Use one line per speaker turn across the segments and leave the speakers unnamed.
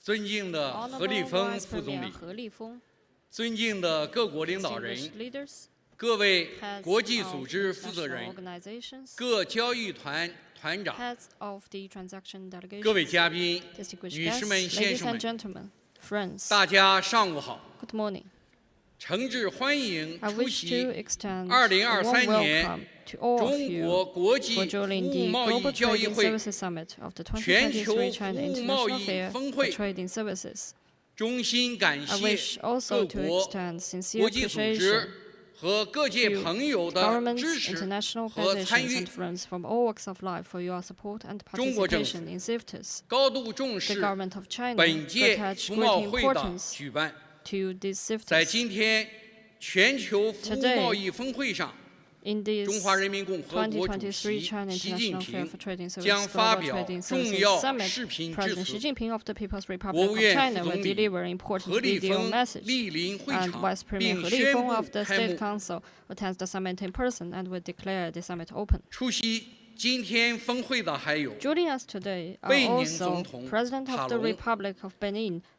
尊敬的何立峰副总理，尊敬的各国领导人，各位国际组织负责人，各交易团团长，各位嘉宾，女士们、先生们，大家上午好。诚挚欢迎出席2023年中国国际服务贸易交易会全球服务贸易峰会。衷心感谢各国国际组织和各界朋友的支持和参与。中国政府高度重视本届服贸会的举办。在今天全球服务贸易峰会上，中华人民共和国主席习近平将发表重要视频致辞。国务院副总理何立峰莅临会场，并宣布开幕。出席今天峰会的还有贝宁总统塔隆、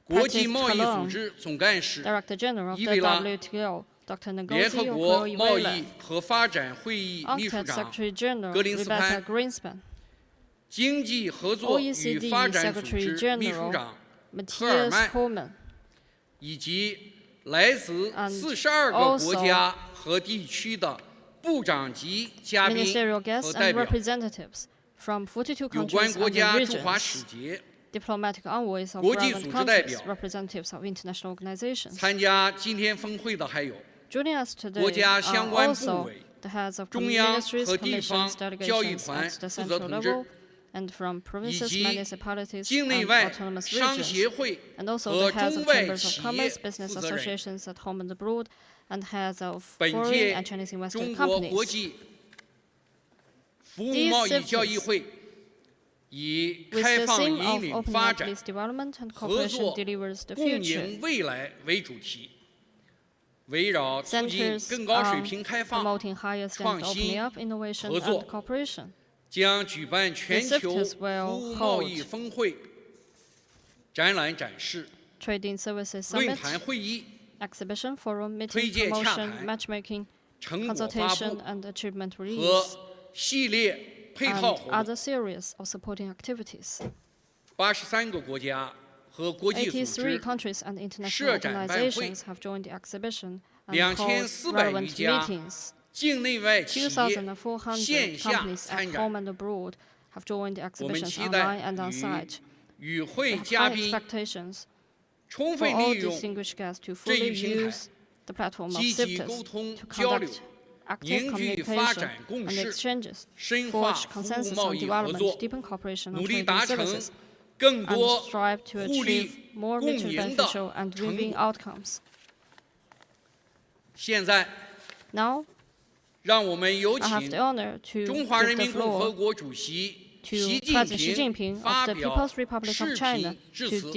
国际贸易组织总干事伊维拉、联合国贸易和发展会议秘书长格林斯潘、经济合作与发展组织秘书长赫尔曼，以及来自42个国家和地区的部长级嘉宾和代表，有关国家驻华使节、国际组织代表，参加今天峰会的还有国家相关部委、中央和地方交易团负责同志，以及境内外商协会和中外企业负责人。本届中国国际服务贸易交易会以开放引领发展、合作共赢未来为主题，围绕促进更高水平开放、创新、合作，将举办全球服务贸易峰会、展览展示、论坛会议、推荐洽谈、成果发布和系列配套活动。83个国家和国际组织设展办会，2400余家境内外企业线下参展。我们期待与会嘉宾充分利用这一平台，积极沟通交流，凝聚发展共识，深化服务贸易合作，努力达成更多互利共赢的成果。现在，让我们有请中华人民共和国主席习近平发表视频致辞。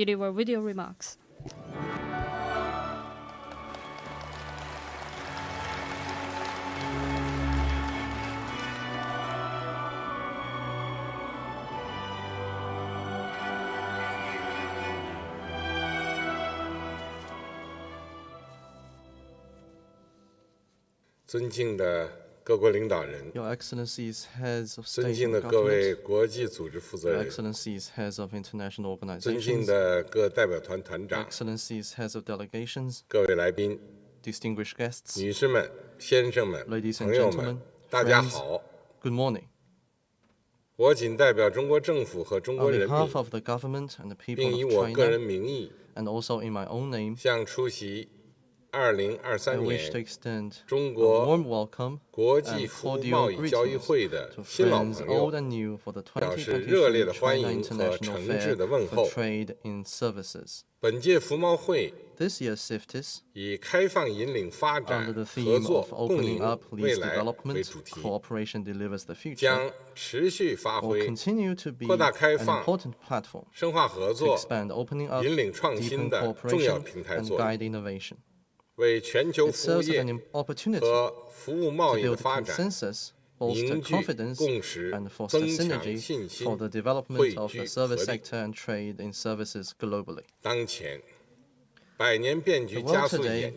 尊敬的各国领导人，尊敬的各位国际组织负责人，尊敬的各代表团团长，各位来宾，女士们、先生们、朋友们，大家好。我谨代表中国政府和中国人民，并以我个人名义，向出席2023年中国国际服务贸易交易会的新老朋友表示热烈的欢迎和诚挚的问候。本届服贸会以开放引领发展、合作共赢未来为主题，将持续发挥扩大开放、深化合作、引领创新的重要平台作用，为全球服务业和服务贸易的发展 foster confidence and foster synergy for the development of the service sector and trade in services globally. The world today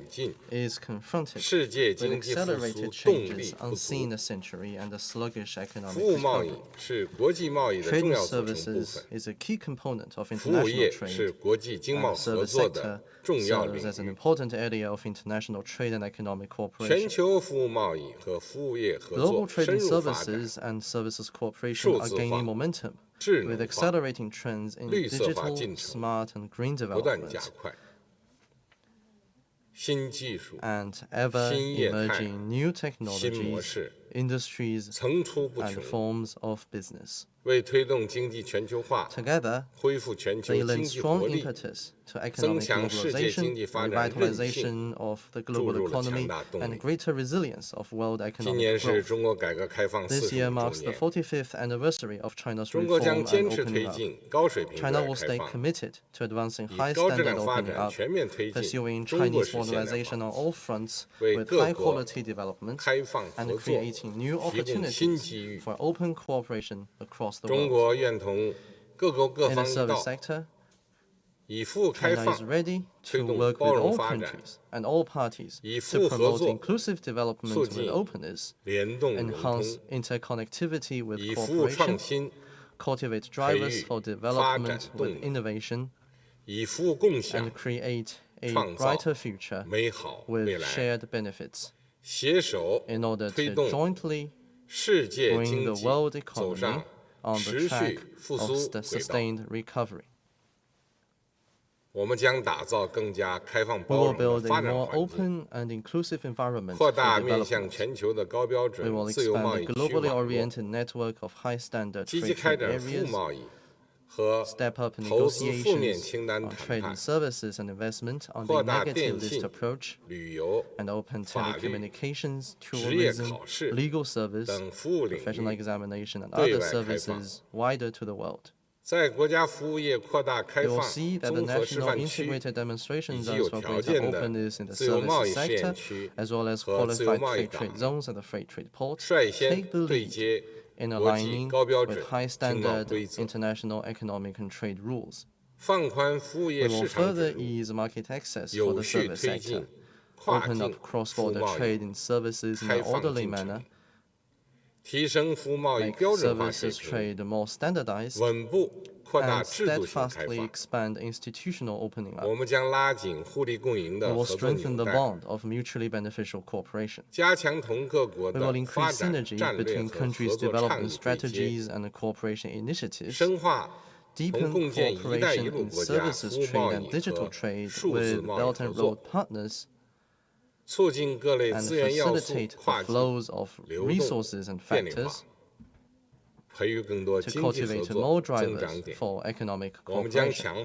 is confronted with accelerated changes unseen in a century and a sluggish economic recovery. Trade and services is a key component of international trade, and the service sector serves as an important area of international trade and economic cooperation. Global trade and services cooperation are gaining momentum, with accelerating trends in digital, smart, and green development, and ever-emerging new technologies, industries, and forms of business. Together, they lend strong impetus to economic globalization, revitalization of the global economy, and greater resilience of world economic growth. This year marks the 45th anniversary of China's reform and opening up. China will stay committed to advancing high-standard opening up, pursuing Chinese modernization on all fronts with high-quality development, and creating new opportunities for open cooperation across the world. In the service sector, China is ready to work with all countries and all parties to promote inclusive development with openness, enhance interconnectivity with cooperation, cultivate drivers for development with innovation, and create a brighter future with shared benefits in order to jointly bring the world economy on the track of sustained recovery. We will build a more open and inclusive environment for development. We will expand a globally oriented network of high-standard free trade areas, step up negotiations on trade and services and investment on the negative list approach, and open telecommunications, tourism, legal service, professional examination, and other services wider to the world. You will see that the national integrated demonstrations are for greater openness in the services sector, as well as qualified free trade zones and the free trade ports, take the lead in aligning with high-standard international economic and trade rules. We will further ease market access for the service sector, open up cross-border trade in services in an orderly manner, make services trade more standardized, and steadfastly expand institutional opening up. We will strengthen the bond of mutually beneficial cooperation. We will increase synergy between countries' development strategies and cooperation initiatives, deepen cooperation in services trade and digital trade with Belt and Road partners, and facilitate the flows of resources and factors to cultivate more drivers for economic cooperation.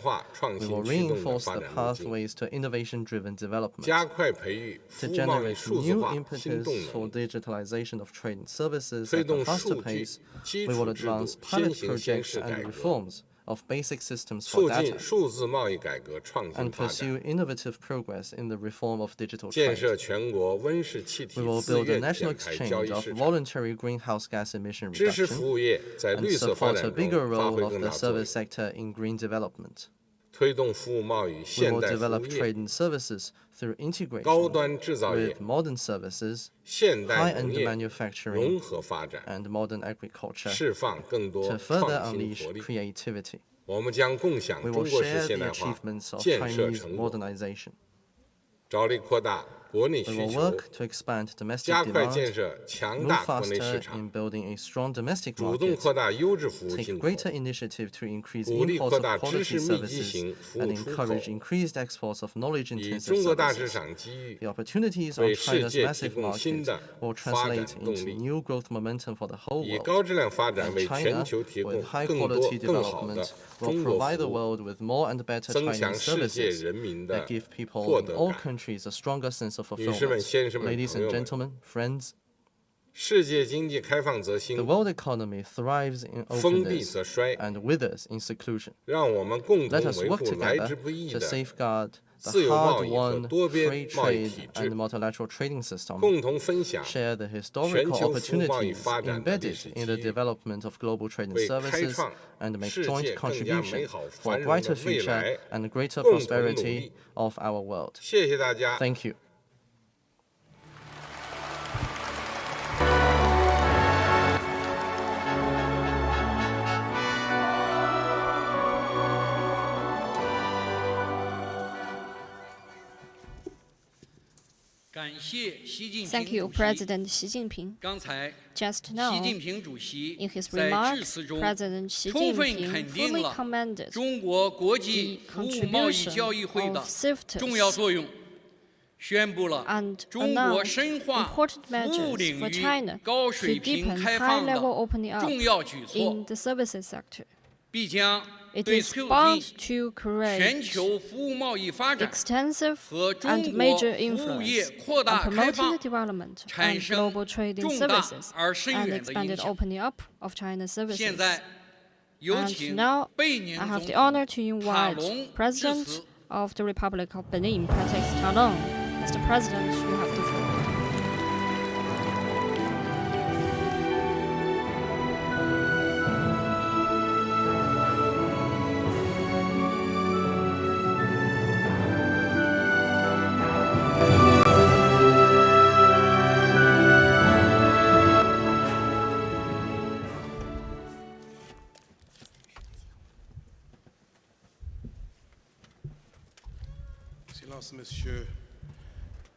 We will reinforce the pathways to innovation-driven development. To generate new impetus for digitalization of trade and services at a faster pace, we will advance pilot projects and reforms of basic systems for data, and pursue innovative progress in the reform of digital trade. We will build a national exchange of voluntary greenhouse gas emission reduction and support a bigger role of the service sector in green development. We will develop trade and services through integration with modern services, high-end manufacturing, and modern agriculture to further unleash creativity. We will share the achievements of Chinese modernization. We will work to expand domestic demand, move faster in building a strong domestic market, take greater initiative to increase imports of quality services, and encourage increased exports of knowledge-intensive services. The opportunities on China's massive market will translate into new growth momentum for the whole world, and China, with high-quality development, will provide the world with more and better Chinese services that give people in all countries a stronger sense of fulfillment. Ladies and gentlemen, friends, the world economy thrives in openness and withers in seclusion. Let us work together to safeguard the hard-won free trade and multilateral trading system, share the historical opportunities embedded in the development of global trading services, and make joint contribution for a brighter future and greater prosperity of our world. Thank you.
Thank you, President Xi Jinping. Just now, in his remarks, President Xi Jinping fully commended the contribution of CIFTIS and announced important measures for China to deepen high-level opening up in the services sector. It is bound to create extensive and major influence on promoting the development and global trading services and expanded opening up of China's services. And now, I have the honor to invite President of the Republic of Benin, Prefect Talon. Mr. President, you have the floor.
Monsieur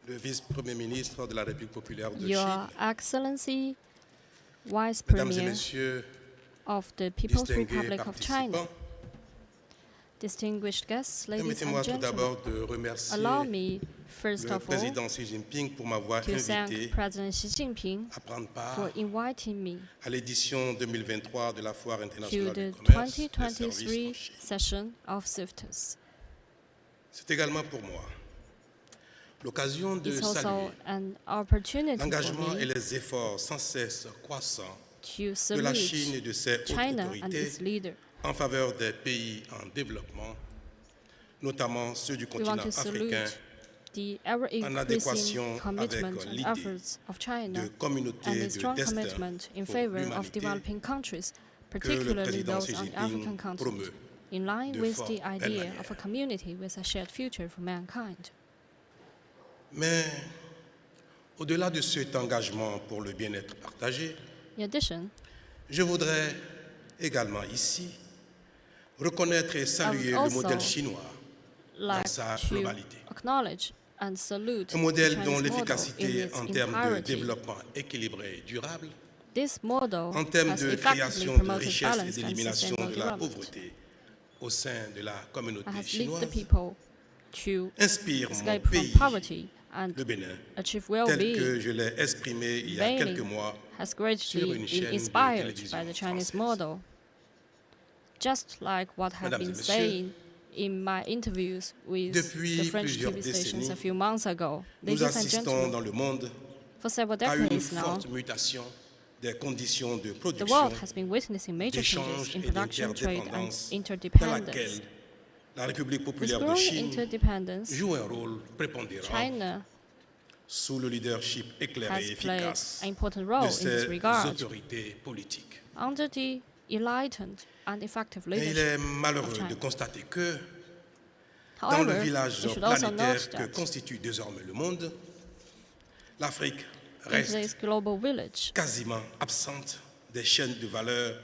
le vice-premier ministre de la République populaire de
Your
Chine,
Excellency, Vice
Mesdames et
Premier
Messieurs,
of the People's
distingués
Republic of China,
participants,
distinguished guests, ladies
permettez-moi
and
tout
gentlemen,
d'abord de remercier
allow me, first
le
of all,
président Xi Jinping pour m'avoir
to thank
invité
President Xi Jinping
à prendre part
for inviting me
à l'édition 2023 de la Foire
to
internationale
the
du commerce des
2023
services en Chine.
session of CIFTIS.
C'est également pour moi l'occasion de
It's also
saluer
an opportunity for
l'engagement et
me
les efforts sans cesse croissants
to
de la Chine et
salute
de ses hautes
China and
autorités
its leader.
en faveur des pays en développement, notamment ceux du
We want
continent
to
africain,
salute the
en
ever-increasing
adéquation
commitment
avec
and
l'idée
efforts of China
de
and
communauté
the
de
strong
destin
commitment in
pour
favor of
l'humanité
developing countries,
que le
particularly
président
those
Xi
on the
Jinping
African continent,
promeut
in line
de
with
fort
the
belle
idea
manière.
of a community with a shared future for mankind.
Mais au-delà de cet engagement pour le bien-être partagé,
In addition,
je voudrais également ici reconnaître et saluer le modèle chinois dans
like
sa
to
globalité.
acknowledge and salute
Un
the
modèle
Chinese
dont
model in
l'efficacité
its
en termes de
entirety.
développement équilibré et durable,
This model
en termes
has
de
effectively
création de
promoted
richesse et
balance and
d'élimination
sustainable
de la
development
pauvreté au sein de la communauté
and has led
chinoise,
the people to
inspire mon
escape from
pays,
poverty and
le Bénin,
achieve
tel
well-being.
que je l'ai exprimé il y a quelques
Benin
mois
has
sur
greatly
une
been
chaîne de
inspired
télévision
by the Chinese
française.
model. Just like what I've
Mesdames et
been
messieurs,
saying in my interviews with
depuis
the French
plusieurs
TV stations a
décennies,
few months ago.
nous
Ladies and
assistons
gentlemen,
dans le monde
for several
à une
decades now,
forte mutation des conditions de
the
production,
world has been witnessing major changes
d'échange
in
et
production, trade, and
d'interdépendance dans
interdependence.
laquelle la République
With
populaire de
growing
Chine
interdependence,
joue un rôle prépondérant
China
sous le leadership éclairé et
has played
efficace
an important role
de
in this
ses
regard
autorités politiques.
under the enlightened and effective
Et il
leadership
est
of
malheureux
China.
de constater que dans le
However,
village
we should also
planétaire
note
que
that
constitue désormais le monde, l'Afrique
in
reste
today's global village,
quasiment absente des chaînes de valeur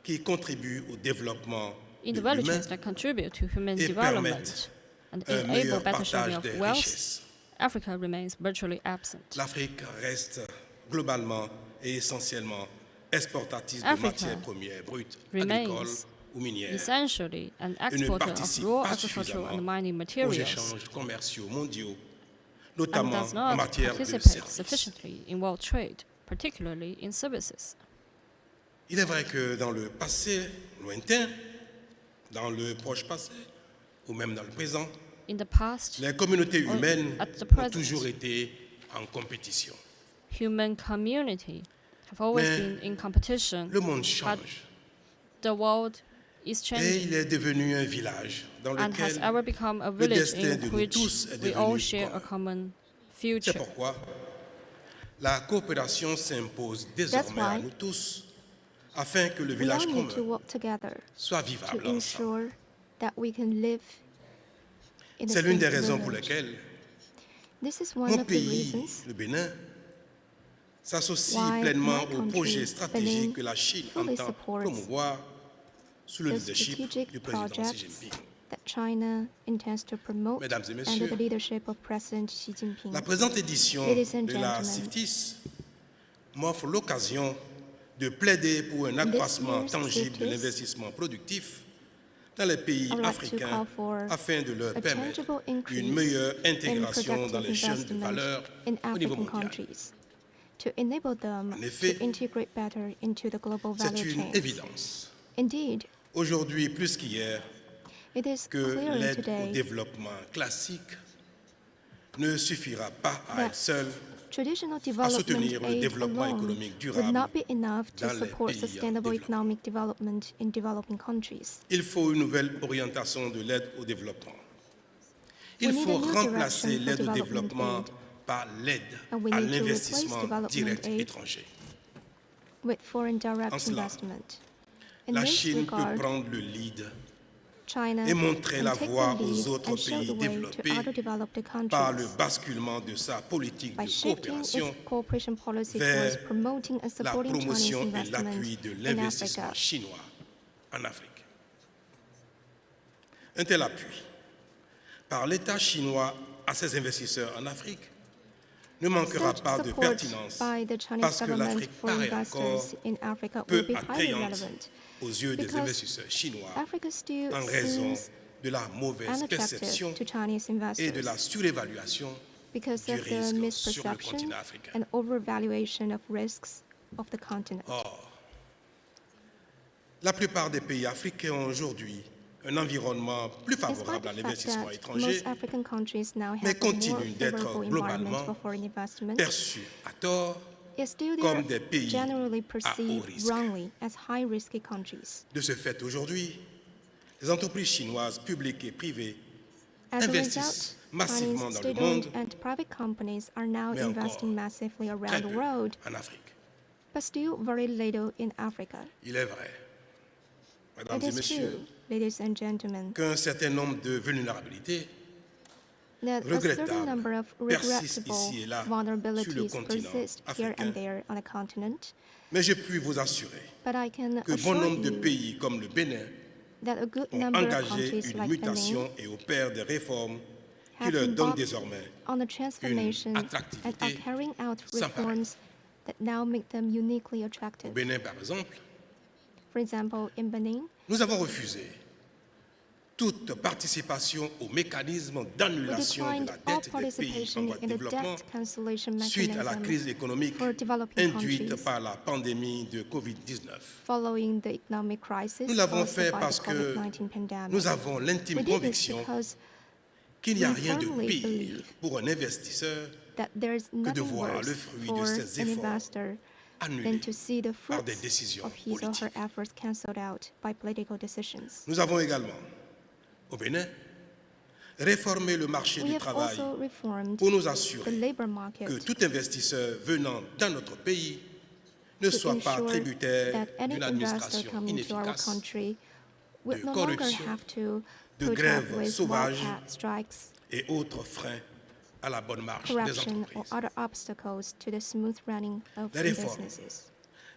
qui contribuent au développement
in
de
the value
l'humain
chains that contribute to human
et
development
permettent
and
un
enable
meilleur
better sharing
partage
of
des
wealth,
richesses.
Africa remains virtually absent.
L'Afrique reste globalement et essentiellement exportatrice de
Africa
matières premières brutes, agricoles
Remains
ou minières,
essentially an
et ne
exporter of
participe
raw
pas
agricultural and
suffisamment
mining
aux
materials,
échanges commerciaux mondiaux,
and
notamment
does
en
not
matière de
participate
services.
sufficiently in world trade, particularly in services.
Il est vrai que dans le passé lointain, dans le proche passé, ou même dans le présent,
In the past,
les communautés humaines
at the
ont
present,
toujours été en compétition.
human community have always
Mais
been in competition,
le monde
but
change.
the world is
Et il
changing
est devenu un village dans
and has
lequel
ever become a
le
village
destin
in
de nous
which
tous est
we all
devenu
share a
commun.
common
C'est
future.
pourquoi la coopération s'impose désormais à nous tous afin que le village commun soit vivable ensemble. C'est l'une des raisons pour lesquelles mon pays, le Bénin, s'associe pleinement au projet stratégique que la Chine entend promouvoir sous le leadership du président Xi Jinping. Mesdames et messieurs, la présente édition de la CIFTIS m'offre l'occasion de plaider pour un accroissement tangible de l'investissement productif dans les pays africains afin de leur permettre une meilleure intégration dans les chaînes de valeur au niveau mondial. En effet, c'est une évidence. Aujourd'hui, plus qu'hier, que l'aide au développement classique ne suffira pas à elle seule à soutenir le développement économique durable dans les pays en développement. Il faut une nouvelle orientation de l'aide au développement. Il faut remplacer l'aide au développement par l'aide à l'investissement direct étranger. En cela, la Chine peut prendre le lead et montrer la voie aux autres pays développés par le basculement de sa politique de coopération vers la promotion et l'appui de l'investissement chinois en Afrique. Un tel appui par l'État chinois à ses investisseurs en Afrique ne manquera pas de pertinence parce que l'Afrique paraît encore peu attrayante aux yeux des investisseurs chinois en raison de la mauvaise perception et de la surévaluation du risque sur le continent africain. Or, la plupart des pays africains ont aujourd'hui un environnement plus favorable à l'investissement étranger, mais continuent d'être globalement perçus à tort comme des pays à haut risque. De ce fait, aujourd'hui, les entreprises chinoises publiques et privées investissent massivement dans le monde, mais encore très peu en Afrique. Il est vrai, mesdames et messieurs, qu'un certain nombre de vulnérabilités regrettables persistent ici et là sur le continent africain, mais je puis vous assurer que bon nombre de pays comme le Bénin ont engagé une mutation et opèrent des réformes qui leur donnent désormais une attractivité sans pareille. Au Bénin, par exemple, nous avons refusé toute participation au mécanisme d'annulation de la dette des pays en voie de développement suite à la crise économique induite par la pandémie de Covid-19. Nous l'avons fait parce que nous avons l'intime conviction qu'il n'y a rien de pire pour un investisseur que de voir le fruit de ses efforts annulés par des décisions politiques. Nous avons également, au Bénin, réformer le marché du travail pour nous assurer que tout investisseur venant dans notre pays ne soit pas tributaire d'une administration inefficace, de corruption, de grèves sauvages et autres freins à la bonne marche des entreprises. Les réformes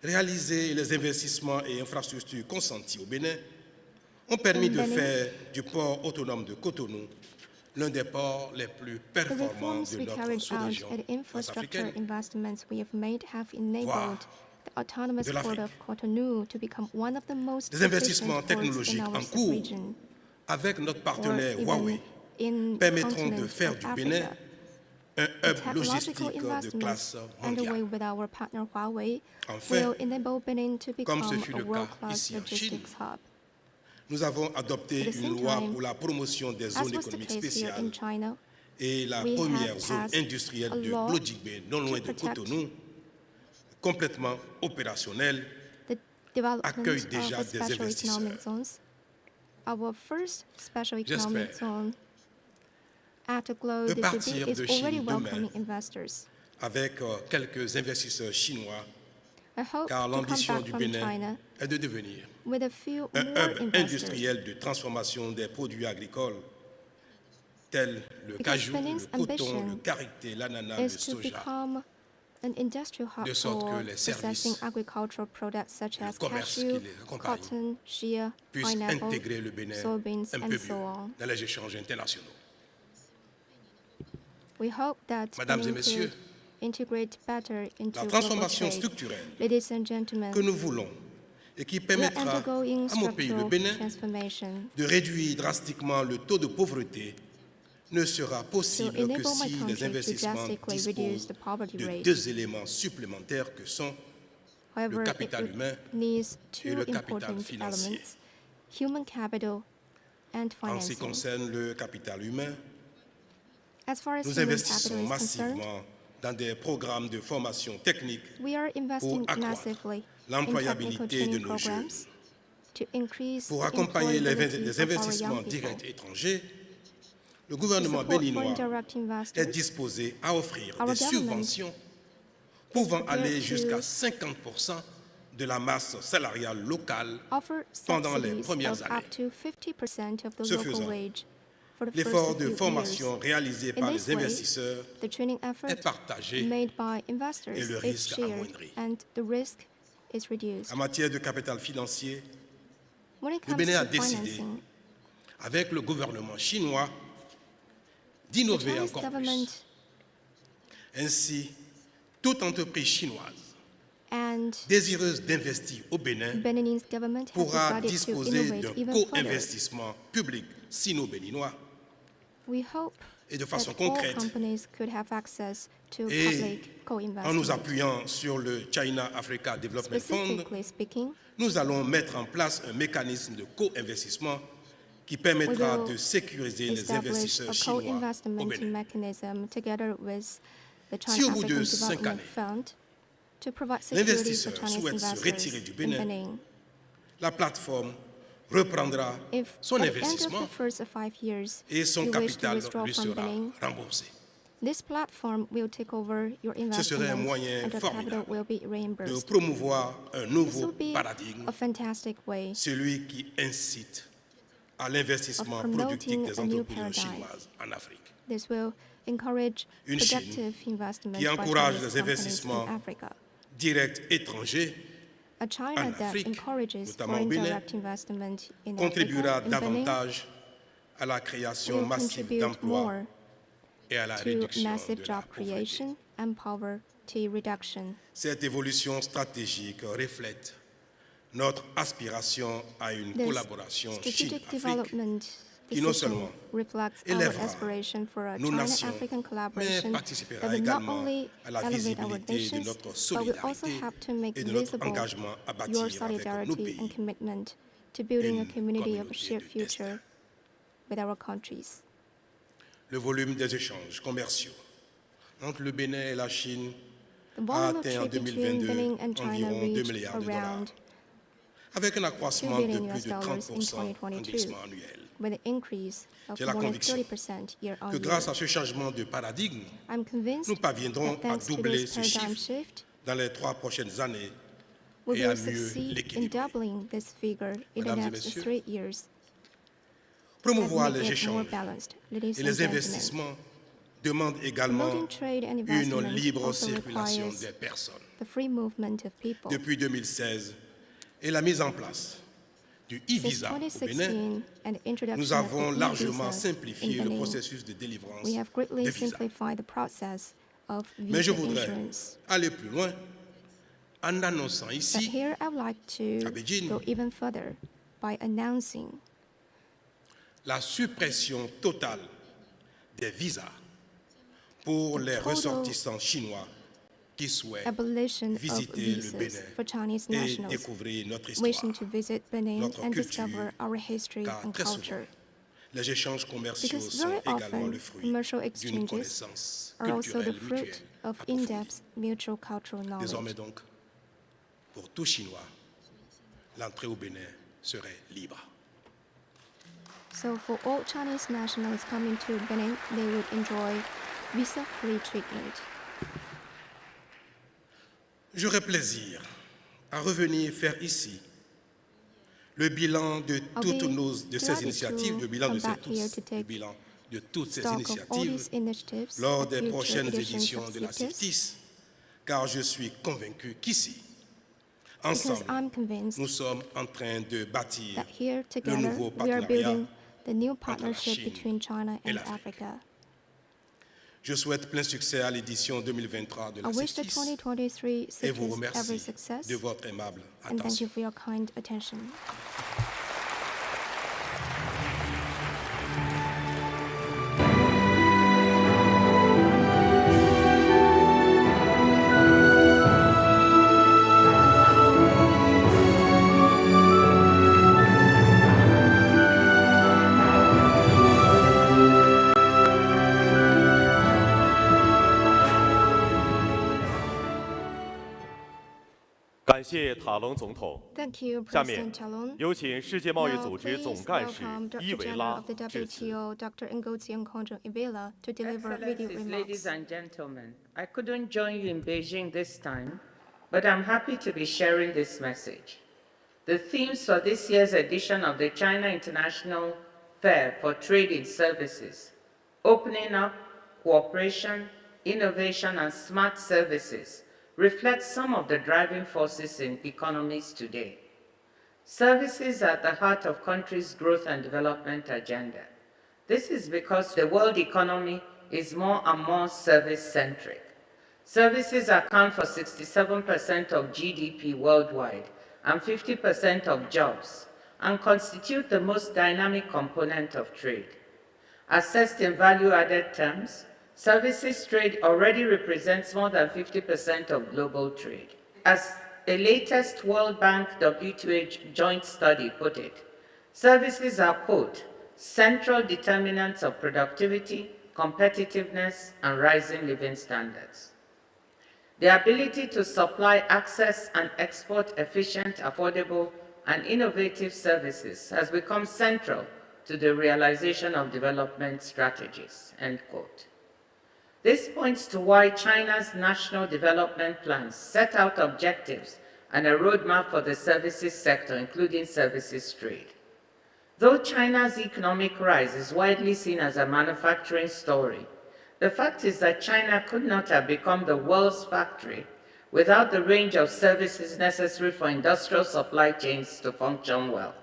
réalisées et les investissements et infrastructures consentis au Bénin ont permis de faire du port autonome de Cotonou l'un des ports les plus performants de notre sous-région africaine, voire de l'Afrique. Des investissements technologiques en cours avec notre partenaire Huawei permettront de faire du Bénin un hub logistique de classe mondiale. Enfin, comme ce fut le cas ici en Chine, nous avons adopté une loi pour la promotion des zones économiques spéciales et la première zone industrielle de Lodjigbe, non loin de Cotonou, complètement opérationnelle, accueille déjà des investisseurs.
our first special economic zone at the globe
de partir
is
de
already
Chine
welcoming
demain
investors.
avec quelques investisseurs chinois,
I hope
car
to come
l'ambition
back
du
from
Bénin
China
est de devenir
with a few
un
more
hub
investors.
industriel de transformation des produits agricoles tels le
Because
cajou,
Benin's
le coton, le
ambition
karité, l'ananas, le
is to
soja,
become an industrial hub
de sorte
for
que les
processing
services
agricultural products such
et le
as
commerce
cashew,
qui les accompagne
cotton, shea,
puissent
pineapple,
intégrer le Bénin
soybeans,
un
and
peu
so
mieux
on.
dans les échanges internationaux.
We hope that
Mesdames et
Benin
messieurs,
could integrate better into
la
global
transformation
trade.
structurelle
Ladies and gentlemen,
que nous voulons et qui
we are
permettra
undergoing
à mon pays, le
structural
Bénin,
transformation.
de réduire drastiquement le taux de pauvreté ne sera
To
possible que
enable my
si les
country to
investissements
drastically reduce
disposent
the poverty
de
rate.
deux éléments supplémentaires que sont
However,
le capital humain
needs
et
two
le capital
important
financier.
elements, human capital and
En ce qui
financing.
concerne le capital humain,
As far as
nous
human
investissons
capital is concerned,
massivement dans des programmes de formation technique
we are
pour
investing
accroître
massively in technical
l'employabilité de
training
nos jeunes.
programs to increase
Pour
the
accompagner
employability
les
of our
investissements
young people.
directs étrangers, le
To
gouvernement
support
béninois
foreign direct
est
investors,
disposé à offrir
Our
des
government
subventions pouvant
prepared
aller
to
jusqu'à 50% de la masse salariale locale
offer
pendant les
subsidies
premières
of
années.
up to 50% of the
Ce
local
faisant,
wage for the
l'effort
first
de
few
formation
years.
réalisé
In
par
this
les
way,
investisseurs
the training effort
est partagé
made by investors
et le
is
risque
shared
amoindri.
and the risk is reduced.
En matière de capital financier,
When it
le
comes
Bénin a
to
décidé,
financing,
avec le gouvernement chinois,
the
d'innover
Chinese
encore
government
plus. Ainsi, toute entreprise chinoise
and
désireuse d'investir au Bénin
Beninese government have
pourra
decided to
disposer
innovate
d'un
even further.
co-investissement public sino-béninois
We hope
et de
that
façon
all
concrète,
companies could have access to
et
public
en nous
co-investment.
appuyant sur le China Africa Development Fund,
Specifically speaking,
nous allons mettre en place un mécanisme de co-investissement qui permettra
we will
de sécuriser les
establish
investisseurs
a
chinois au
co-investment
Bénin.
mechanism together with the
Si
China
au bout de
African
5
Development
années,
Fund to provide security for
l'investisseur
Chinese
souhaite se
investors
retirer du
in
Bénin,
Benin.
la plateforme reprendra
If
son
at the end of
investissement
the first 5 years
et son
you wish to
capital
withdraw
lui
from
sera
Benin,
remboursé.
this platform will take over your
Ce serait un
investment
moyen
and the capital
formidable
will be
de
reimbursed.
promouvoir un
This
nouveau
will be
paradigme,
a fantastic way
celui qui incite à l'investissement
of
productif
promoting
des
a new
entreprises
paradigm.
chinoises en Afrique.
This will encourage
Une Chine
productive investment
qui
by
encourage
Chinese
les
companies
investissements
in Africa.
Directs étrangers
A China
en
that
Afrique,
encourages
notamment au
foreign
Bénin,
direct investment in
contribuera
Africa, in Benin,
davantage à la création
will
massive
contribute
d'emplois
more
et à la
to
réduction
massive
de la
job
pauvreté.
creation and poverty reduction.
Cette évolution stratégique reflète notre aspiration à une
This
collaboration
strategic
Chine-Afrique
development
qui non
decision
seulement
reflects our
élèvera
aspiration for a
nos nations,
China-African
mais
collaboration that
participera
will not
également
only
à la
elevate our
visibilité de
nations,
notre
but will also
solidarité
have to make
et de notre
visible
engagement à bâtir
your
avec nos
solidarity
pays
and commitment to building a
une
community of a
communauté
shared
de
future
destin.
with our countries.
Le volume des échanges commerciaux entre le Bénin et la Chine
The
a
volume of
atteint en
trade between
2022
Benin and China
environ 2
reached
milliards de dollars,
around
avec un
$2
accroissement de
billion
plus de
in
30% en
2022,
glissement annuel.
with an increase of
J'ai la
more than
conviction
30% year on
que
year.
grâce à ce changement de paradigme,
I'm convinced
nous parviendrons
that
à
thanks to
doubler
this
ce
paradigm
chiffre
shift,
dans les 3 prochaines années
we
et à
will
mieux
succeed in
l'équilibrer.
doubling this figure in the
Mesdames et
next
messieurs,
3 years
Promouvoir
and make
les
it more
échanges
balanced. Ladies
et
and
les
gentlemen,
investissements demandent également
promoting trade and
une
investment
libre
also
circulation
requires
des personnes.
the free movement of people.
Depuis 2016 et la mise en place du
Since
e-visa au
2016
Bénin,
and the introduction
nous
of
avons
the
largement
e-visa
simplifié
in
le
Benin,
processus de délivrance
we have greatly
de visa.
simplified the process of
Mais je
visa
voudrais
insurance.
aller plus loin en annonçant
But
ici
here I would like to
à Beijing
go even further by announcing
la suppression totale des visas pour les
total
ressortissants chinois qui souhaitent
abolition of
visiter le
visas
Bénin
for Chinese
et
nationals
découvrir notre
wishing
histoire.
to visit Benin
notre
and
culture,
discover our history
car
and
très souvent,
culture.
les échanges commerciaux
Because
sont
very
également
often,
le fruit
commercial
d'une
exchanges
connaissance
are also the
culturelle
fruit
mutuelle
of
approfondie.
in-depth mutual cultural
Désormais
knowledge.
donc, pour tout Chinois, l'entrée au Bénin serait libre.
So for all Chinese nationals coming to Benin, they would enjoy visa-free treatment.
J'aurai plaisir à revenir faire ici le bilan de ces initiatives, le bilan de toutes ces initiatives lors des prochaines éditions de la CIFTIS, car je suis convaincu qu'ici, ensemble, nous sommes en train de bâtir le nouveau partenariat entre la Chine et l'Afrique. Je souhaite plein succès à l'édition 2023 de la CIFTIS et vous remercie de votre aimable attention.
Thank you,
下面
President Talon.
有请世界贸易组织
Now,
总
please
干事
welcome
伊
Director
维
General
拉
of the
致辞。
WTO, Dr. Ngozi to deliver video
Excellencies,
remarks.
ladies and gentlemen, I couldn't join you in Beijing this time, but I'm happy to be sharing this message. The themes for this year's edition of the China International Fair for Trade in Services, opening up, cooperation, innovation, and smart services, reflect some of the driving forces in economies today. Services are at the heart of countries' growth and development agenda. This is because the world economy is more and more service-centric. Services account for 67% of GDP worldwide and 50% of jobs, and constitute the most dynamic component of trade. Assessed in value-added terms, services trade already represents more than 50% of global trade. As the latest World Bank WTO joint study put it, services are, quote, central determinants of productivity, competitiveness, and rising living standards. The ability to supply, access, and export efficient, affordable, and innovative services has become central to the realization of development strategies, end quote. This points to why China's national development plans set out objectives and a roadmap for the services sector, including services trade. Though China's economic rise is widely seen as a manufacturing story, the fact is that China could not have become the world's factory without the range of services necessary for industrial supply chains to function well.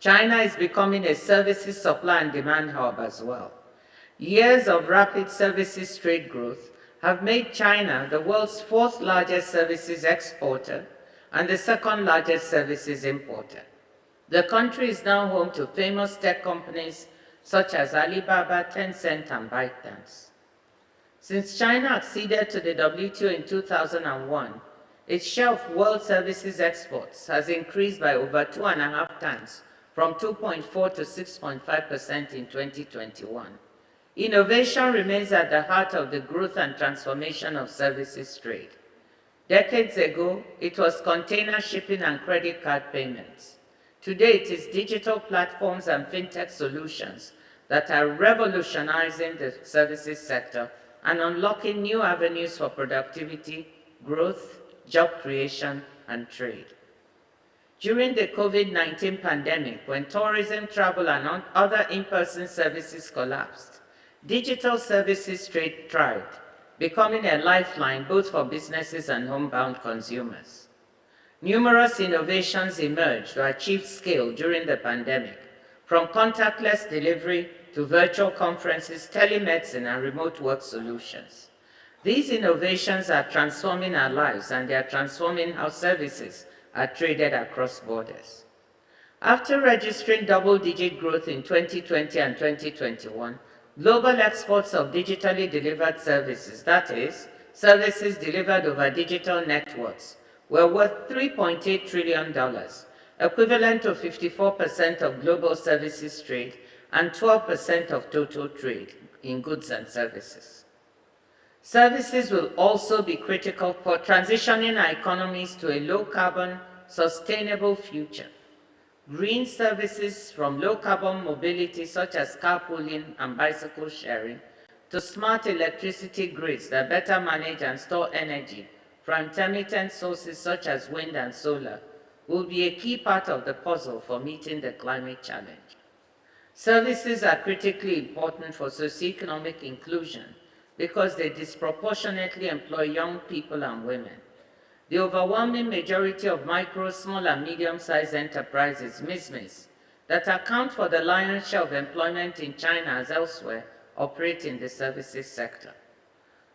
China is becoming a services supply and demand hub as well. Years of rapid services trade growth have made China the world's fourth largest services exporter and the second largest services importer. The country is now home to famous tech companies such as Alibaba, Tencent, and ByteDance. Since China acceded to the WTO in 2001, its share of world services exports has increased by over 2.5 times, from 2.4 to 6.5% in 2021. Innovation remains at the heart of the growth and transformation of services trade. Decades ago, it was container shipping and credit card payments. Today, it is digital platforms and fintech solutions that are revolutionizing the services sector and unlocking new avenues for productivity, growth, job creation, and trade. During the COVID-19 pandemic, when tourism, travel, and other in-person services collapsed, digital services trade thrived, becoming a lifeline both for businesses and homebound consumers. Numerous innovations emerged to achieve scale during the pandemic, from contactless delivery to virtual conferences, telemedicine, and remote work solutions. These innovations are transforming our lives, and they are transforming how services are traded across borders. After registering double-digit growth in 2020 and 2021, global exports of digitally delivered services, that is, services delivered over digital networks, were worth $3.8 trillion, equivalent to 54% of global services trade and 12% of total trade in goods and services. Services will also be critical for transitioning our economies to a low-carbon, sustainable future. green services from low-carbon mobility such as carpooling and bicycle sharing, to smart electricity grids that better manage and store energy from intermittent sources such as wind and solar, will be a key part of the puzzle for meeting the climate challenge. Services are critically important for socioeconomic inclusion because they disproportionately employ young people and women. The overwhelming majority of micro, small, and medium-sized enterprises, MISMEs, that account for the lion's share of employment in China as elsewhere, operate in the services sector.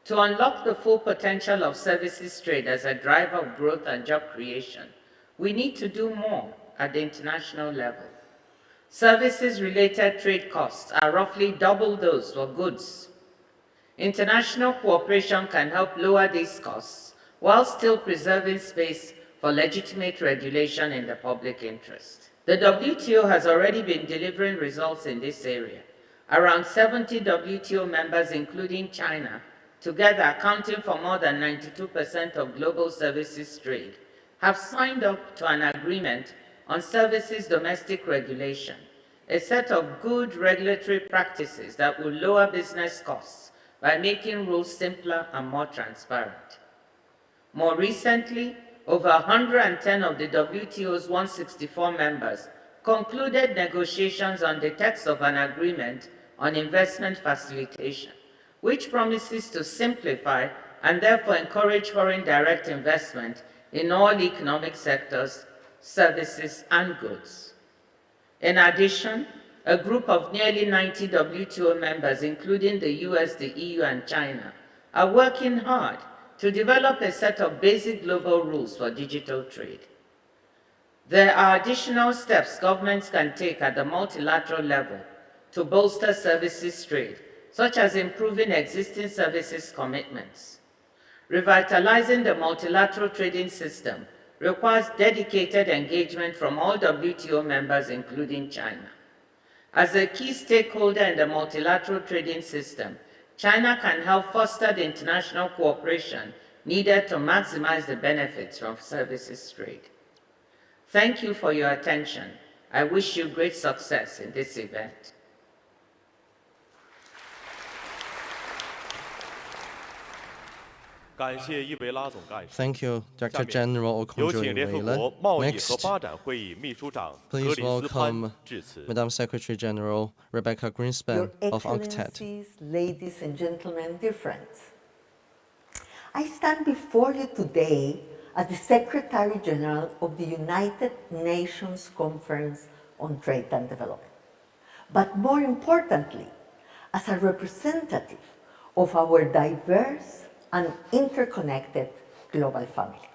To unlock the full potential of services trade as a driver of growth and job creation, we need to do more at the international level. Services-related trade costs are roughly double those for goods. International cooperation can help lower these costs while still preserving space for legitimate regulation in the public interest. The WTO has already been delivering results in this area. Around 70 WTO members, including China, together accounting for more than 92% of global services trade, have signed up to an agreement on services domestic regulation, a set of good regulatory practices that will lower business costs by making rules simpler and more transparent. More recently, over 110 of the WTO's 164 members concluded negotiations on the text of an agreement on investment facilitation, which promises to simplify and therefore encourage foreign direct investment in all economic sectors, services, and goods. In addition, a group of nearly 90 WTO members, including the US, the EU, and China, are working hard to develop a set of basic global rules for digital trade. There are additional steps governments can take at the multilateral level to bolster services trade, such as improving existing services commitments. Revitalizing the multilateral trading system requires dedicated engagement from all WTO members, including China. As a key stakeholder in the multilateral trading system, China can help foster the international cooperation needed to maximize the benefits from services trade. Thank you for your attention. I wish you great success in this event.
Thank you, Director General Okonjo-Iweala. Next, please welcome Madam Secretary General Rebecca Greenspan of UNCTAD.
Ladies and gentlemen, dear friends, I stand before you today as the Secretary General of the United Nations Conference on Trade and Development, but more importantly, as a representative of our diverse and interconnected global family.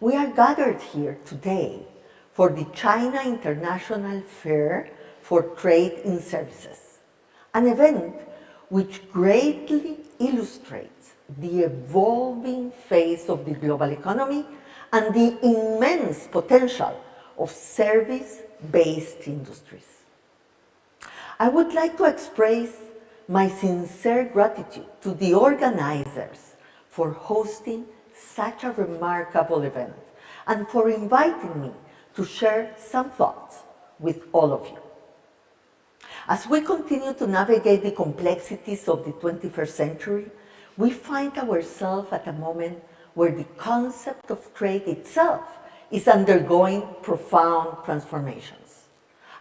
We are gathered here today for the China International Fair for Trade in Services, an event which greatly illustrates the evolving phase of the global economy and the immense potential of service-based industries. I would like to express my sincere gratitude to the organizers for hosting such a remarkable event and for inviting me to share some thoughts with all of you. As we continue to navigate the complexities of the 21st century, we find ourselves at a moment where the concept of trade itself is undergoing profound transformations.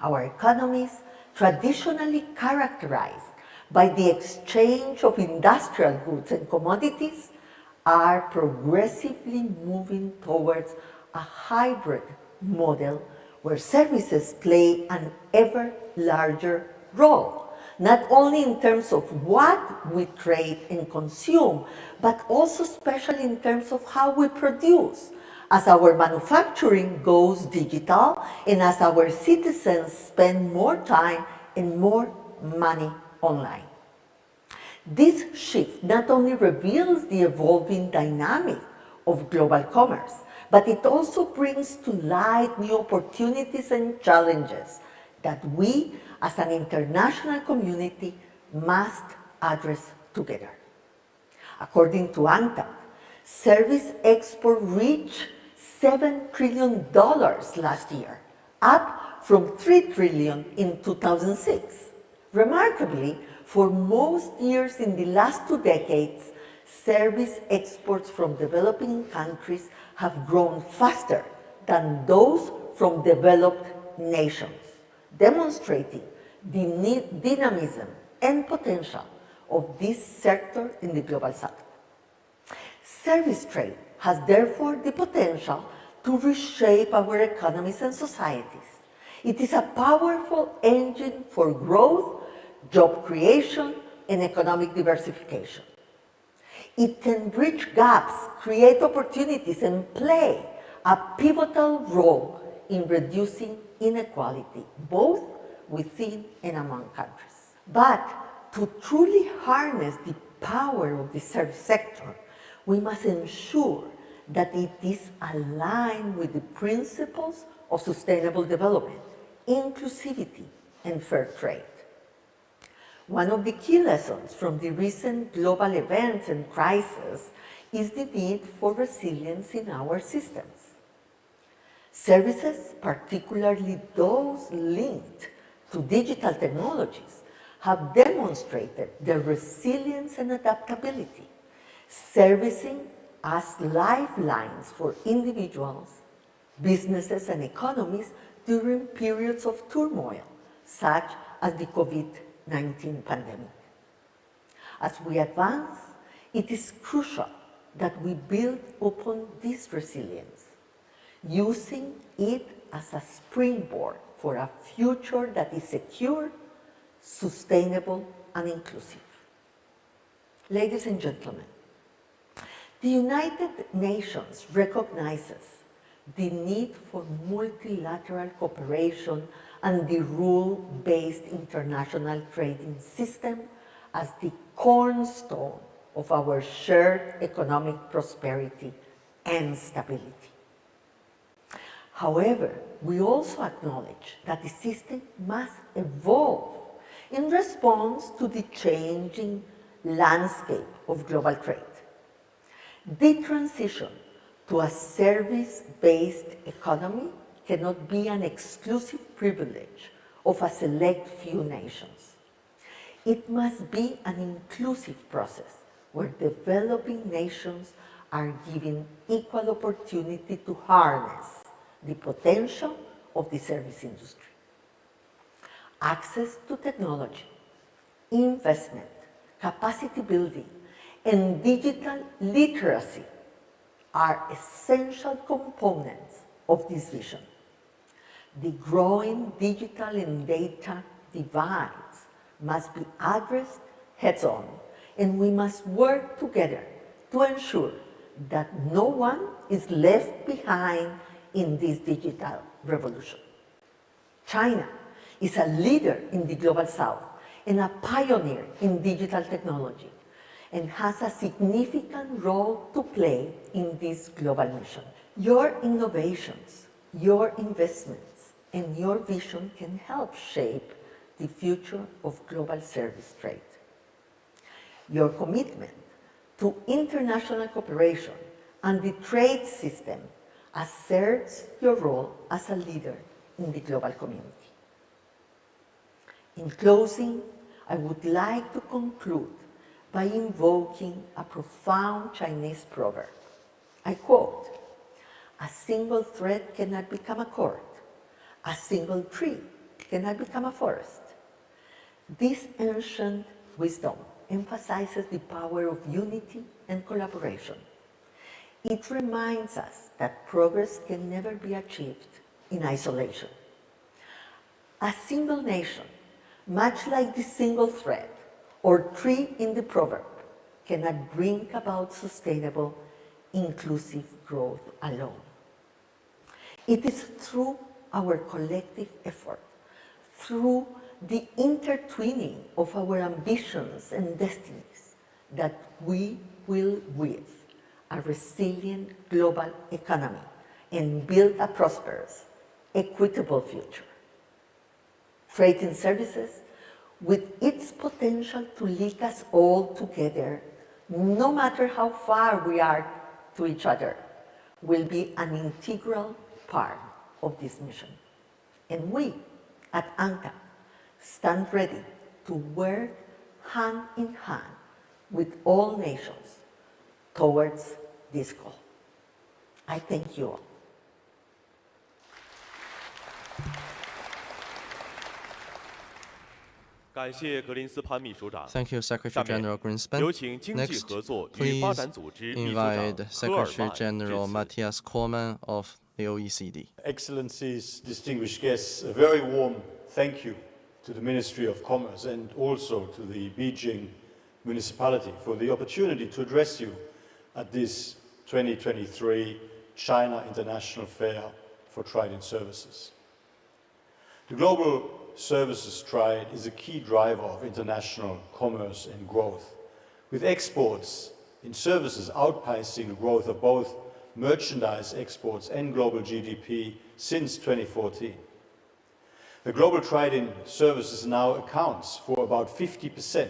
Our economies, traditionally characterized by the exchange of industrial goods and commodities, are progressively moving towards a hybrid model where services play an ever larger role, not only in terms of what we trade and consume, but also especially in terms of how we produce, as our manufacturing goes digital and as our citizens spend more time and more money online. This shift not only reveals the evolving dynamic of global commerce, but it also brings to light new opportunities and challenges that we, as an international community, must address together. According to UNCTAD, service export reached $7 trillion last year, up from 3 trillion in 2006. Remarkably, for most years in the last 2 decades, service exports from developing countries have grown faster than those from developed nations, demonstrating the dynamism and potential of this sector in the global south. Service trade has therefore the potential to reshape our economies and societies. It is a powerful engine for growth, job creation, and economic diversification. It can bridge gaps, create opportunities, and play a pivotal role in reducing inequality, both within and among countries. But to truly harness the power of the service sector, we must ensure that it is aligned with the principles of sustainable development, inclusivity, and fair trade. One of the key lessons from the recent global events and crises is the need for resilience in our systems. Services, particularly those linked to digital technologies, have demonstrated their resilience and adaptability, servicing as lifelines for individuals, businesses, and economies during periods of turmoil, such as the COVID-19 pandemic. As we advance, it is crucial that we build upon this resilience, using it as a springboard for a future that is secure, sustainable, and inclusive. Ladies and gentlemen, the United Nations recognizes the need for multilateral cooperation and the rule-based international trading system as the cornerstone of our shared economic prosperity and stability. However, we also acknowledge that the system must evolve in response to the changing landscape of global trade. The transition to a service-based economy cannot be an exclusive privilege of a select few nations. It must be an inclusive process where developing nations are given equal opportunity to harness the potential of the service industry. Access to technology, investment, capacity building, and digital literacy are essential components of this vision. The growing digital and data divides must be addressed heads-on, and we must work together to ensure that no one is left behind in this digital revolution. China is a leader in the global south and a pioneer in digital technology, and has a significant role to play in this global mission. Your innovations, your investments, and your vision can help shape the future of global service trade. Your commitment to international cooperation and the trade system asserts your role as a leader in the global community. In closing, I would like to conclude by invoking a profound Chinese proverb. I quote, "A single thread cannot become a cord. A single tree cannot become a forest." This ancient wisdom emphasizes the power of unity and collaboration. It reminds us that progress can never be achieved in isolation. A single nation, much like the single thread or tree in the proverb, cannot bring about sustainable, inclusive growth alone. It is through our collective effort, through the intertwining of our ambitions and destinies, that we will weave a resilient global economy and build a prosperous, equitable future. Trade in services, with its potential to link us all together, no matter how far we are to each other, will be an integral part of this mission. And we at UNCTAD stand ready to work hand in hand with all nations towards this goal. I thank you all.
Thank you, Secretary General Greenspan. Next, please invite Secretary General Matthias Cormann of the OECD.
Excellencies, distinguished guests, a very warm thank you to the Ministry of Commerce and also to the Beijing municipality for the opportunity to address you at this 2023 China International Fair for Trade and Services. The global services trade is a key driver of international commerce and growth, with exports in services outpacing the growth of both merchandise exports and global GDP since 2014. The global trade in services now accounts for about 50%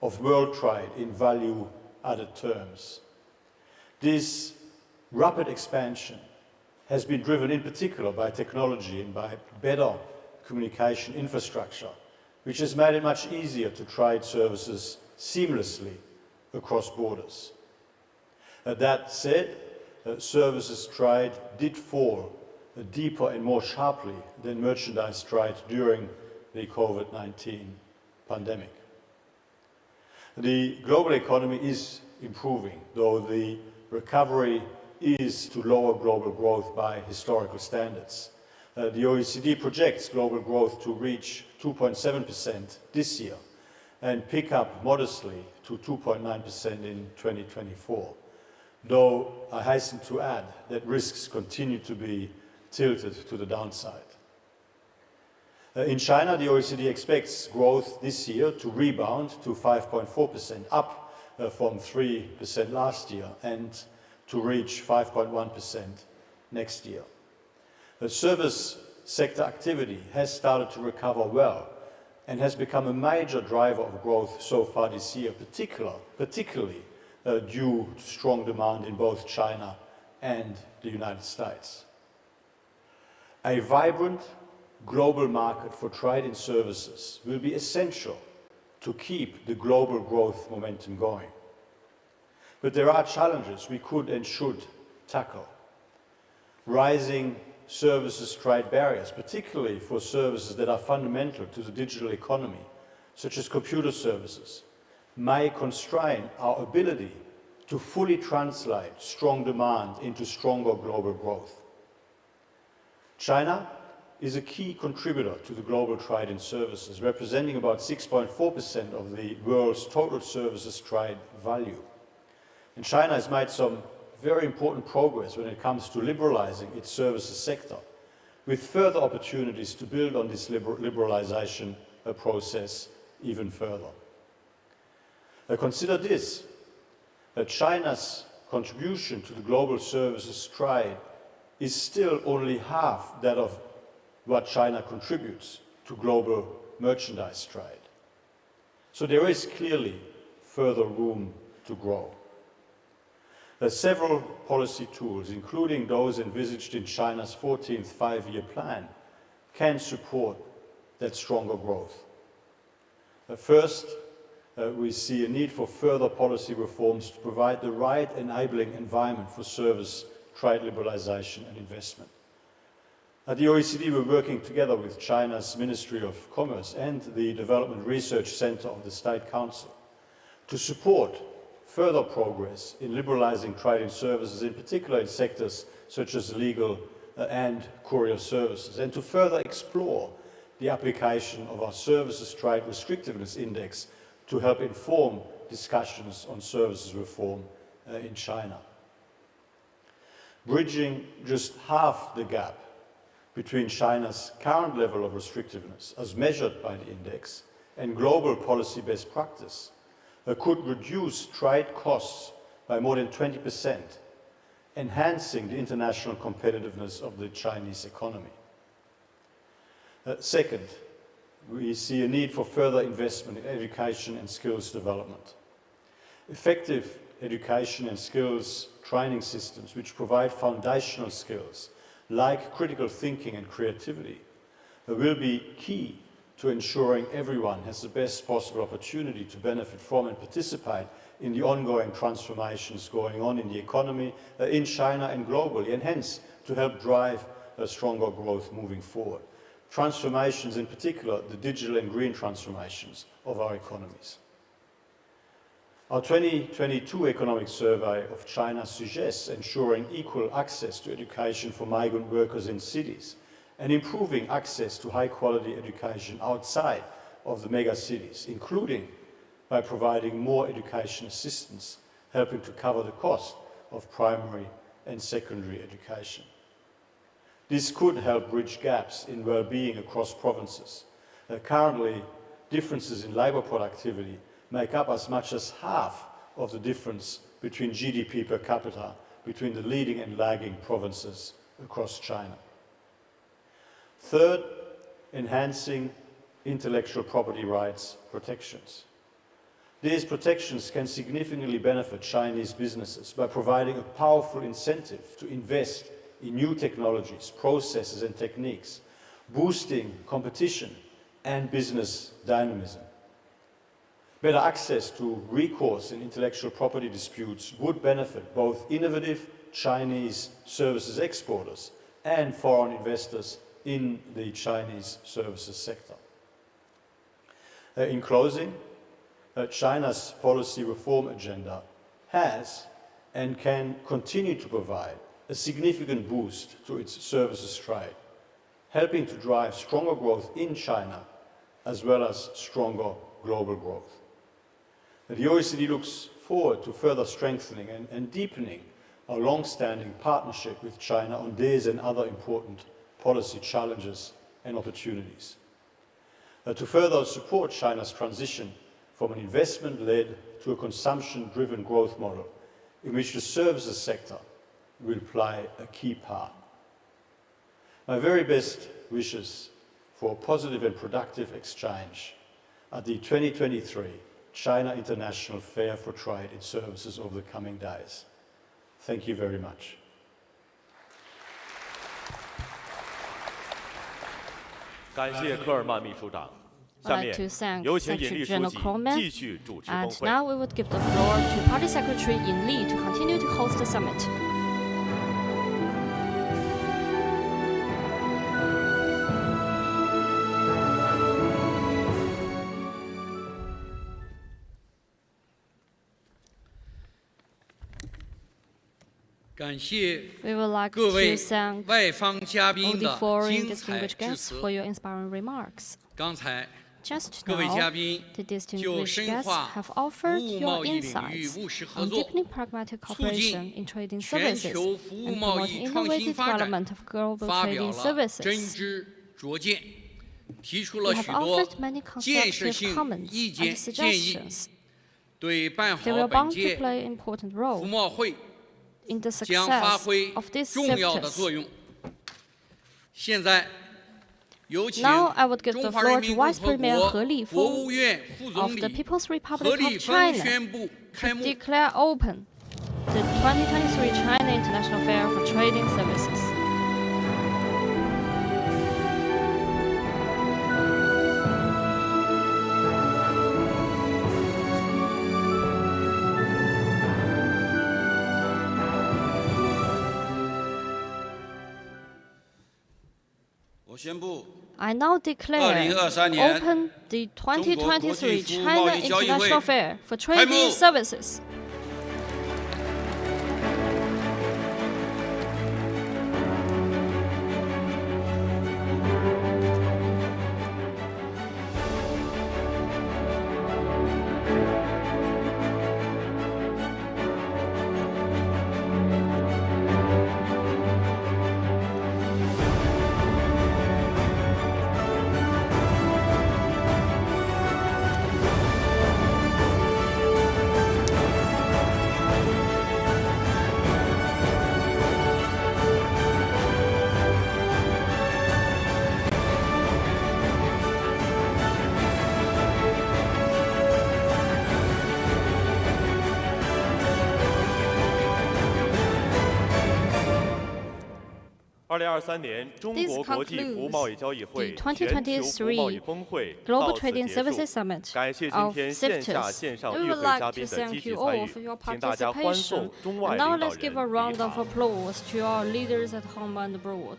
of world trade in value-added terms. This rapid expansion has been driven in particular by technology and by better communication infrastructure, which has made it much easier to trade services seamlessly across borders. That said, services trade did fall deeper and more sharply than merchandise trade during the COVID-19 pandemic. The global economy is improving, though the recovery is to lower global growth by historical standards. The OECD projects global growth to reach 2.7% this year and pick up modestly to 2.9% in 2024, though I hasten to add that risks continue to be tilted to the downside. In China, the OECD expects growth this year to rebound to 5.4%, up from 3% last year, and to reach 5.1% next year. The service sector activity has started to recover well and has become a major driver of growth so far this year, particularly due to strong demand in both China and the United States. A vibrant global market for trade in services will be essential to keep the global growth momentum going. But there are challenges we could and should tackle. Rising services trade barriers, particularly for services that are fundamental to the digital economy, such as computer services, may constrain our ability to fully translate strong demand into stronger global growth. China is a key contributor to the global trade in services, representing about 6.4% of the world's total services trade value. And China has made some very important progress when it comes to liberalizing its services sector, with further opportunities to build on this liberalization process even further. Consider this, that China's contribution to the global services trade is still only half that of what China contributes to global merchandise trade. So there is clearly further room to grow. Several policy tools, including those envisaged in China's 14th five-year plan, can support that stronger growth. First, we see a need for further policy reforms to provide the right enabling environment for service, trade liberalization and investment. At the OECD, we're working together with China's Ministry of Commerce and the Development Research Center of the State Council to support further progress in liberalizing trade in services, in particular in sectors such as legal and courier services, and to further explore the application of our Services Trade Restrictiveness Index to help inform discussions on services reform in China. Bridging just half the gap between China's current level of restrictiveness, as measured by the index, and global policy best practice, could reduce trade costs by more than 20%, enhancing the international competitiveness of the Chinese economy. Second, we see a need for further investment in education and skills development. Effective education and skills training systems which provide foundational skills like critical thinking and creativity will be key to ensuring everyone has the best possible opportunity to benefit from and participate in the ongoing transformations going on in the economy in China and globally, and hence to help drive a stronger growth moving forward. Transformations, in particular, the digital and green transformations of our economies. Our 2022 economic survey of China suggests ensuring equal access to education for migrant workers in cities and improving access to high-quality education outside of the mega cities, including by providing more education assistance, helping to cover the cost of primary and secondary education. This could help bridge gaps in well-being across provinces. Currently, differences in labour productivity make up as much as half of the difference between GDP per capita between the leading and lagging provinces across China. Third, enhancing intellectual property rights protections. These protections can significantly benefit Chinese businesses by providing a powerful incentive to invest in new technologies, processes and techniques, boosting competition and business dynamism. Better access to recourse in intellectual property disputes would benefit both innovative Chinese services exporters and foreign investors in the Chinese services sector. In closing, China's policy reform agenda has and can continue to provide a significant boost to its services trade, helping to drive stronger growth in China as well as stronger global growth. The OECD looks forward to further strengthening and deepening our long-standing partnership with China on these and other important policy challenges and opportunities. To further support China's transition from an investment-led to a consumption-driven growth model in which the services sector will play a key part. My very best wishes for a positive and productive exchange at the 2023 China International Fair for Trade in Services over the coming days. Thank you very much.
I'd like to thank Secretary General Coleman, and now we would give the floor to Party Secretary Yin Li to continue to host the summit. We would like to thank all the foreign distinguished guests for your inspiring remarks. Just now, the distinguished guests have offered your insights on deepening pragmatic cooperation in trading services and promoting innovative development of global trading services. You have offered many constructive comments and suggestions. They will bound to play an important role in the success of this CIFTIS. Now I would give the floor to Vice Premier He Lifeng of the People's Republic of China to declare open the 2023 China International Fair for Trading Services. I now declare open the 2023 China International Fair for Trading Services.
2023年中国国际服务贸易交易会
the
全球服务贸易峰会到
Global
此
Trading
结
Services
束。
Summit
感谢今
of
天线下
CIFTIS.
线上
We
与
would
会
like
嘉
to
宾的
thank
积极
you
参
all
与，
for your
请大家欢
participation.
送中
And
外
now
领导
let's give a
人
round
离
of
场。
applause to our leaders at home and abroad.